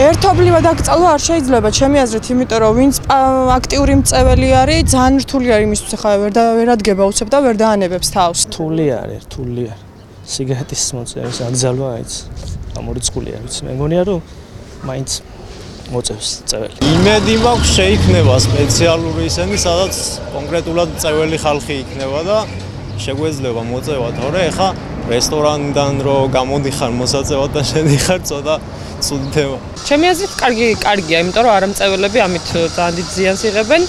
ერთობლივად აკრძალვა არ შეიძლება ჩემი აზრით, იმიტომ რომ ვინც აქტიური მწვეველი არის, ძალიან რთული არის იმისთვის, ხა ვერ ადგება უცებ და ვერ დაანებებს თავს. რთული არის. სიგარეტის მოწევის აკრძალვა აიც გამორიცხული არის. მე მგონია რომ მაინც მოწევს წეველი. იმედი მაქვს შეიქმნება სპეციალური ისენი, სადაც კონკრეტულად წეველი ხალხი იქნება და შეგვეძლება მოწევა, თორე ეხა რესტორანიდან რო გამოდიხარ მოსაწევად და შედიხარ ცოტა ცუდი თემა. ჩემი აზრით კარგია, იმიტომ რომ არამწეველები ამით ძალიან დიდ ზიანს იღებენ.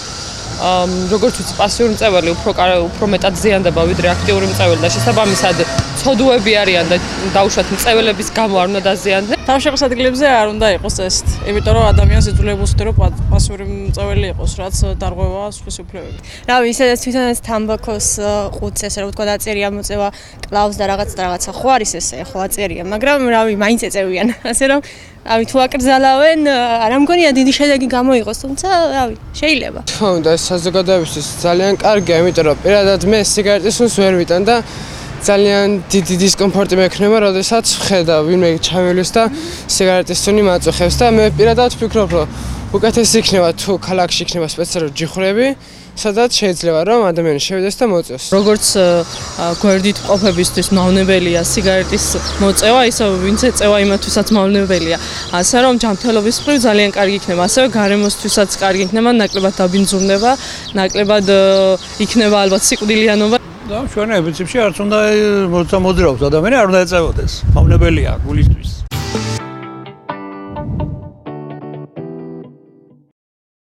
როგორც ვიცი, პასიური მწეველი უფრო მეტად ზიანდება ვიდრე აქტიური მწეველი და შესაბამისად ცოდუები არიან და დაუშვათ მწეველების გამო არ უნდა დაზიანდნენ. თავშეყრილებზე არ უნდა იყოს ეს, იმიტომ რომ ადამიანს იძულებს რომ პასიური მწეველი იყოს, რაც დარღვევა სხვის უფლებები. რავი, ისედაც თვითონაც თამბაქოს ყუთს ესე რომ ვთქვა დაწერია მოწევა კლავს და რაღაცა ხო არის ესე, ხო აწერია, მაგრამ რავი, მაინც ეწევიან. ასე რომ რავი, თუ აკრძალავენ, არ მგონია დიდი შედეგი გამოიღოს, თუმცა რავი, შეიძლება. და საზოგადოებისთვის ძალიან კარგია, იმიტომ რომ პირადად მე სიგარეტის უსს ვერ ვიტან და ძალიან დიდი დისკომფორტი მექნება, როდესაც ვხედავ ვინმე ჩამივლის და სიგარეტის სუნი მაწუხებს და მე პირადად ვფიქრობ, რომ უკეთესი იქნება თუ ქალაქში იქნება სპეციალური ჯიხრები, სადაც შეიძლება რომ ადამიანი შევიდეს და მოწევს. როგორც გვერდით ყოფებისთვის მავნებელია სიგარეტის მოწევა, ისე ვინც ეწევა იმათვისაც მავნებელია. ასე რომ ჯანმრთელობის მხრივ ძალიან კარგი იქნება, ასევე გარემოსთვისაც კარგი იქნება, ნაკლებად დაბინძურნება, ნაკლებად იქნება ალბათ სიკვდილიანობა. და ჩვენი პრინციპში არც უნდა მოძრაობს ადამიანი, არ უნდა ეწევოდეს. მავნებელია გულისთვის.